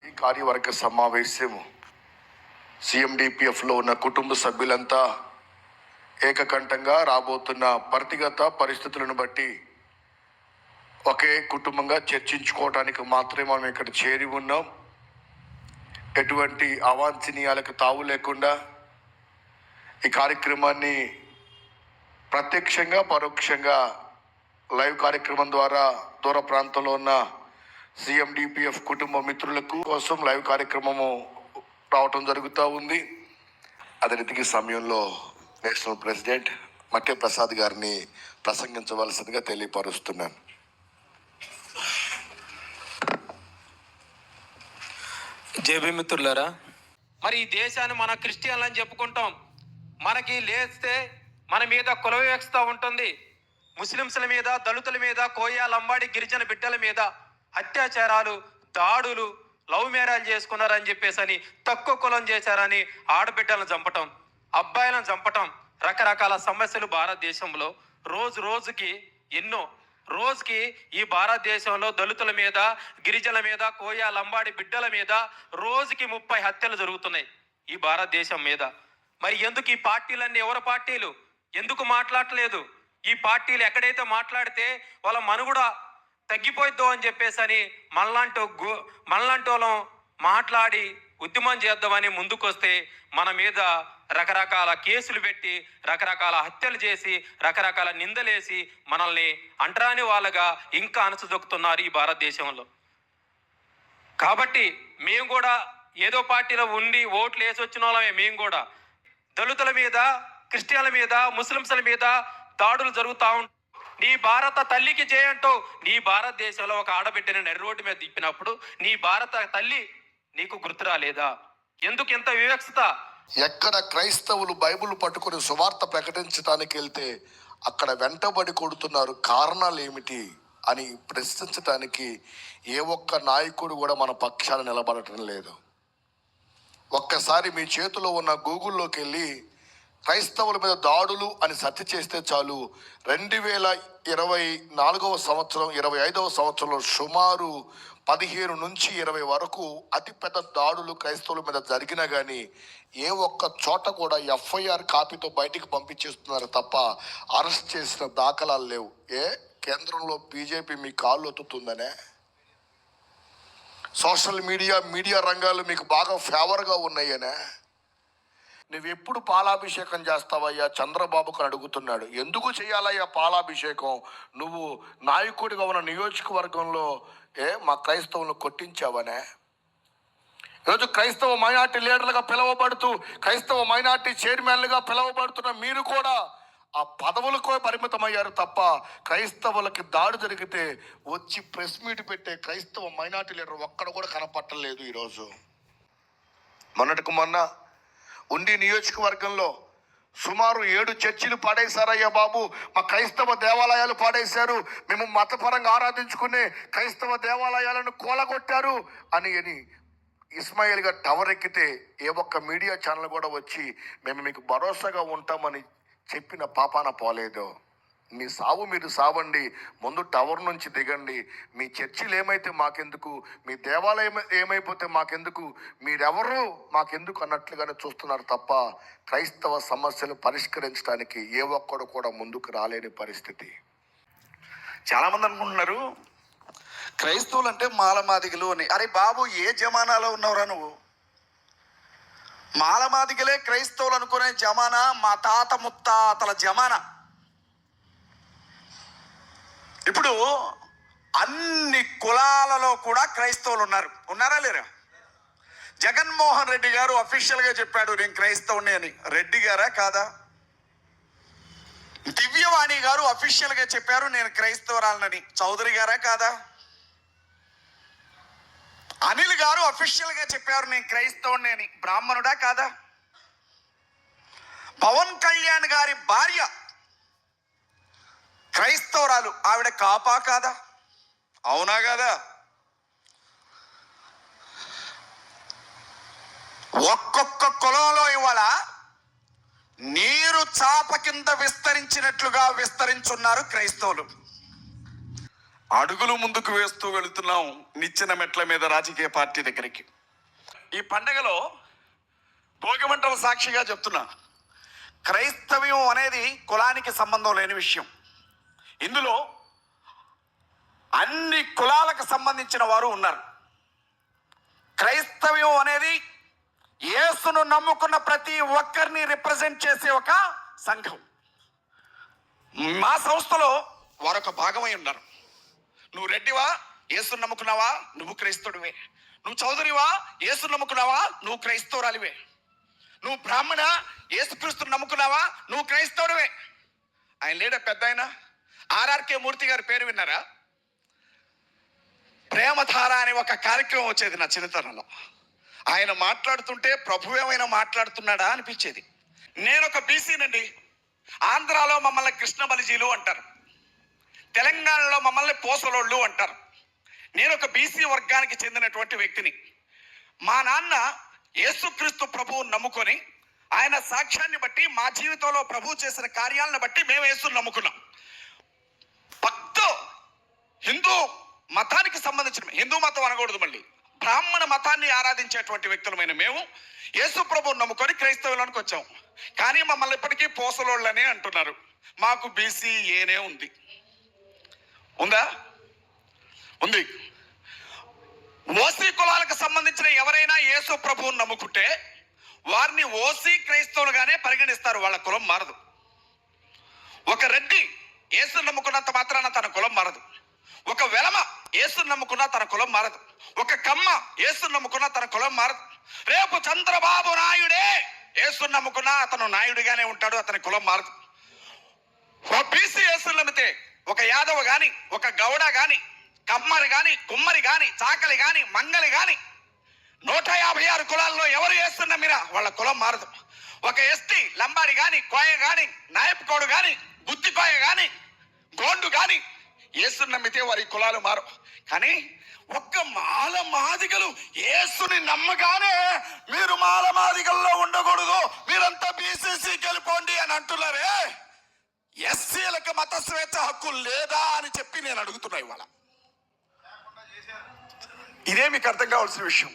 ఈ కార్యవర్గ సమావేశము సిఎండిపిఎఫ్లో ఉన్న కుటుంబ సభ్యులంతా ఏకకంఠంగా రాబోతున్న పరిస్థితిగత పరిస్థితులను బట్టి ఒకే కుటుంబంగా చర్చించుకోవడానికి మాత్రమే మనం ఇక్కడ చేరి ఉన్నాం. ఎటువంటి అవాంఛనీయాలకు తావు లేకుండా ఈ కార్యక్రమాన్ని ప్రత్యక్షంగా పరోక్షంగా లైవ్ కార్యక్రమం ద్వారా దూర ప్రాంతంలో ఉన్న సిఎండిపిఎఫ్ కుటుంబ మిత్రులకు కోసం లైవ్ కార్యక్రమము రావటం జరుగుతూ ఉంది. అదే రీతికి సమయంలో నేషనల్ ప్రెసిడెంట్ మట్టే ప్రసాద్ గారిని ప్రసంగించవలసిందిగా తెలియపరుస్తున్నాను. జేబీ మిత్రులారా, మరి ఈ దేశాన్ని మన క్రిస్టియన్లు అని చెప్పుకుంటాం. మనకి లేస్తే మన మీద కుల వివక్షత ఉంటుంది. ముస్లింల మీద, దళితుల మీద, కోయ, లంబాడి, గిరిజన బిడ్డల మీద అత్యాచారాలు, దాడులు, లవ్ మ్యారేజ్ చేసుకున్నారని చెప్పేసి తక్కువ కులం చేశారని ఆడబిడ్డలను చంపటం, అబ్బాయిలను చంపటం, రకరకాల సమస్యలు భారతదేశంలో రోజుకి ఎన్నో. రోజుకి ఈ భారతదేశంలో దళితుల మీద, గిరిజనుల మీద, కోయ, లంబాడి బిడ్డల మీద రోజుకి 30 హత్యలు జరుగుతున్నాయి ఈ భారతదేశం మీద. మరి ఎందుకు ఈ పార్టీలన్నీ ఎవరి పార్టీలు ఎందుకు మాట్లాడలేదు? ఈ పార్టీలు ఎక్కడైతే మాట్లాడితే వాళ్ళ మనుగడ తగ్గిపోయిద్దో అని చెప్పేసి మనలాంటి వాళ్ళం మాట్లాడి ఉద్యమం చేద్దామని ముందుకొస్తే మన మీద రకరకాల కేసులు పెట్టి, రకరకాల హత్యలు చేసి, రకరకాల నిందలేసి మనల్ని అంటరాని వాళ్ళగా ఇంకా అణచదొక్కుతున్నారు ఈ భారతదేశంలో. కాబట్టి మేము కూడా ఏదో పార్టీలో ఉండి ఓట్లు వేసి వచ్చిన వాళ్ళమే. మేము కూడా దళితుల మీద, క్రిస్టియన్ల మీద, ముస్లింల మీద దాడులు జరుగుతూ ఉంటాయి. నీ భారత తల్లికి చేయంటూ నీ భారతదేశంలో ఒక ఆడబిడ్డని నడి రోడ్డు మీద తిప్పినప్పుడు నీ భారత తల్లి నీకు గుర్తు రాలేదా? ఎందుకు ఇంత వివక్షత? ఎక్కడ క్రైస్తవులు బైబిల్ పట్టుకుని సువార్త ప్రకటించడానికి వెళ్తే అక్కడ వెంటబడి కొడుతున్నారు, కారణాలు ఏమిటి అని ప్రశ్నించడానికి ఏ ఒక్క నాయకుడు కూడా మన పక్షాన నిలబడటం లేదు. ఒక్కసారి మీ చేతిలో ఉన్న గూగుల్లోకి వెళ్ళి క్రైస్తవుల మీద దాడులు అని సెర్చ్ చేస్తే చాలు 2024వ సంవత్సరం 25వ సంవత్సరంలో సుమారు 15 నుంచి 20 వరకు అతిపెద్ద దాడులు క్రైస్తవుల మీద జరిగినా కానీ ఏ ఒక్క చోట కూడా ఎఫ్ఐఆర్ కాపీతో బయటికి పంపించేస్తున్నారు తప్ప అరెస్ట్ చేసిన దాఖలాలు లేవు. కేంద్రంలో బీజేపీ మీ కాళ్ళు ఒత్తుతుందనే? సోషల్ మీడియా రంగాలు మీకు బాగా ఫేవర్గా ఉన్నాయనే? నువ్వెప్పుడు పాలాభిషేకం చేస్తావయ్యా చంద్రబాబుకు అని అడుగుతున్నాడు. ఎందుకు చేయాలయ్యా పాలాభిషేకం? నువ్వు నాయకుడిగా ఉన్న నియోజకవర్గంలో మా క్రైస్తవులను కొట్టించావనే? ఈరోజు క్రైస్తవ మైనార్టీ లీడర్లుగా పిలువబడుతూ, క్రైస్తవ మైనార్టీ చైర్మన్లుగా పిలువబడుతున్న మీరు కూడా ఆ పదవులకో పరిమితమయ్యారు తప్ప క్రైస్తవులకి దాడి జరిగితే వచ్చి ప్రెస్ మీట్ పెట్టే క్రైస్తవ మైనార్టీ లీడర్ ఒక్కడ కూడా కనపట్టలేదు. ఈరోజు మొన్నటికి మొన్న ఉండి నియోజకవర్గంలో సుమారు 7 చర్చిలు పాడేశారయ్యా బాబు, మా క్రైస్తవ దేవాలయాలు పాడేశారు, మేము మతపరంగా ఆరాధించుకునే క్రైస్తవ దేవాలయాలను కూలగొట్టారు అని ఇస్మాయిల్ గారు టవర్ ఎక్కితే ఏ ఒక్క మీడియా ఛానల్ కూడా వచ్చి మేము మీకు భరోసాగా ఉంటామని చెప్పిన పాపాన పోలేదు. మీ సావు మీరు సావండి, ముందు టవర్ నుంచి దిగండి. మీ చర్చిలు ఏమైతే మాకెందుకు, మీ దేవాలయం ఏమైపోతే మాకెందుకు, మీరెవరు మాకెందుకు అన్నట్లుగానే చూస్తున్నారు తప్ప క్రైస్తవ సమస్యలు పరిష్కరించడానికి ఏ ఒక్కడు కూడా ముందుకు రాలేని పరిస్థితి. చాలామంది అనుకుంటున్నారు క్రైస్తవులు అంటే మాలమాదిగలు అని. అరే బాబు, ఏ జమానాలో ఉన్నావురా నువ్వు? మాలమాదిగలే క్రైస్తవులు అనుకునే జమానా మా తాత ముత్తాతల జమానా. ఇప్పుడు అన్ని కులాలలో కూడా క్రైస్తవులు ఉన్నారా లేరా? జగన్మోహన్ రెడ్డి గారు అఫీషియల్గా చెప్పాడు నేను క్రైస్తవుని అని. రెడ్డి గారా కాదా? దివ్యవాణి గారు అఫీషియల్గా చెప్పారు నేను క్రైస్తవరాలనని. చౌదరి గారా కాదా? అనిల్ గారు అఫీషియల్గా చెప్పారు నేను క్రైస్తవుని అని. బ్రాహ్మణుడా కాదా? పవన్ కళ్యాణ్ గారి భార్య క్రైస్తవురాలు, ఆవిడ కాపా కాదా? అవునా కాదా? ఒక్కొక్క కులంలో ఇవాళ నీరు చాప కింద విస్తరించినట్లుగా విస్తరించున్నారు క్రైస్తవులు. అడుగులు ముందుకు వేస్తూ వెళుతున్నాం నిచ్చెన మెట్ల మీద రాజకీయ పార్టీ దగ్గరికి. ఈ పండగలో భోగిమంటల సాక్షిగా చెప్తున్నా, క్రైస్తవ్యం అనేది కులానికి సంబంధం లేని విషయం. ఇందులో అన్ని కులాలకు సంబంధించిన వారు ఉన్నారు. క్రైస్తవ్యం అనేది యేసును నమ్ముకున్న ప్రతి ఒక్కరిని రిప్రజెంట్ చేసే ఒక సంఘం. మా సంస్థలో వారొక భాగమై ఉన్నారు. నువ్వు రెడ్డివా, యేసును నమ్ముకున్నావా, నువ్వు క్రైస్తవుడివే. నువ్వు చౌదరివా, యేసును నమ్ముకున్నావా, నువ్వు క్రైస్తవురాలివే. నువ్వు బ్రాహ్మణ, యేసుక్రీస్తుని నమ్ముకున్నావా, నువ్వు క్రైస్తవుడివే. ఆయన లేడా పెద్ద ఆయన? ఆర్ఆర్కే మూర్తి గారి పేరు విన్నారా? ప్రేమధార అనే ఒక కార్యక్రమం వచ్చేది నా చిన్నతనంలో. ఆయన మాట్లాడుతుంటే ప్రభు ఏమైనా మాట్లాడుతున్నాడా అనిపించేది. నేను ఒక బీసీనండి. ఆంధ్రాలో మమ్మల్ని కృష్ణ బలిజీలు అంటారు, తెలంగాణలో మమ్మల్ని పోసలోళ్ళు అంటారు. నేను ఒక బీసీ వర్గానికి చెందినటువంటి వ్యక్తిని. మా నాన్న యేసుక్రీస్తు ప్రభువుని నమ్ముకొని ఆయన సాక్ష్యాన్ని బట్టి మా జీవితంలో ప్రభు చేసిన కార్యాలను బట్టి మేము యేసుని నమ్ముకున్నాం. హిందూ మతానికి సంబంధించిన, హిందూ మతం అనకూడదు, మళ్ళీ బ్రాహ్మణ మతాన్ని ఆరాధించేటువంటి వ్యక్తులమైన మేము యేసు ప్రభువుని నమ్ముకొని క్రైస్తవులకు వచ్చాం. కానీ మమ్మల్ని ఇప్పటికీ పోసలోళ్ళనే అంటున్నారు. మాకు బీసీ ఏనే ఉంది. ఉందా? ఉంది. ఓసీ కులాలకు సంబంధించిన ఎవరైనా యేసు ప్రభువుని నమ్ముకుంటే వారిని ఓసీ క్రైస్తవులుగానే పరిగణిస్తారు. వాళ్ళ కులం మారదు. ఒక రెడ్డి యేసుని నమ్ముకున్నంత మాత్రాన తన కులం మారదు. ఒక వెలమ యేసుని నమ్ముకున్నా తన కులం మారదు. ఒక కమ్మ యేసుని నమ్ముకున్నా తన కులం మారదు. రేపు చంద్రబాబు నాయుడే యేసుని నమ్ముకున్నా అతను నాయుడిగానే ఉంటాడు, అతని కులం మారదు. ఒక బీసీ యేసుని నమ్మితే ఒక యాదవ్ గాని, ఒక గౌడ గాని, కమ్మరి గాని, కుమ్మరి గాని, చాకలి గాని, మంగలి గాని 156 కులాల్లో ఎవరు యేసుని నమ్మినా వాళ్ళ కులం మారదు. ఒక ఎస్టీ లంబాడి గాని, కోయ గాని, నాయపకోడు గాని, గుత్తికోయ గాని, గోండు గాని యేసుని నమ్మితే వారి కులాలు మారు. కానీ ఒక్క మాల మాదిగలు యేసుని నమ్మగానే మీరు మాల మాదిగల్లో ఉండకూడదు, మీరంతా బీసీసీకి వెళ్ళిపోండి అని అంటున్నారే. ఎస్సీలకు మత స్వేచ్ఛ హక్కు లేదా అని చెప్పి నేను అడుగుతున్నా ఇవాళ. ఇదే మీకు అర్థం కావాల్సిన విషయం.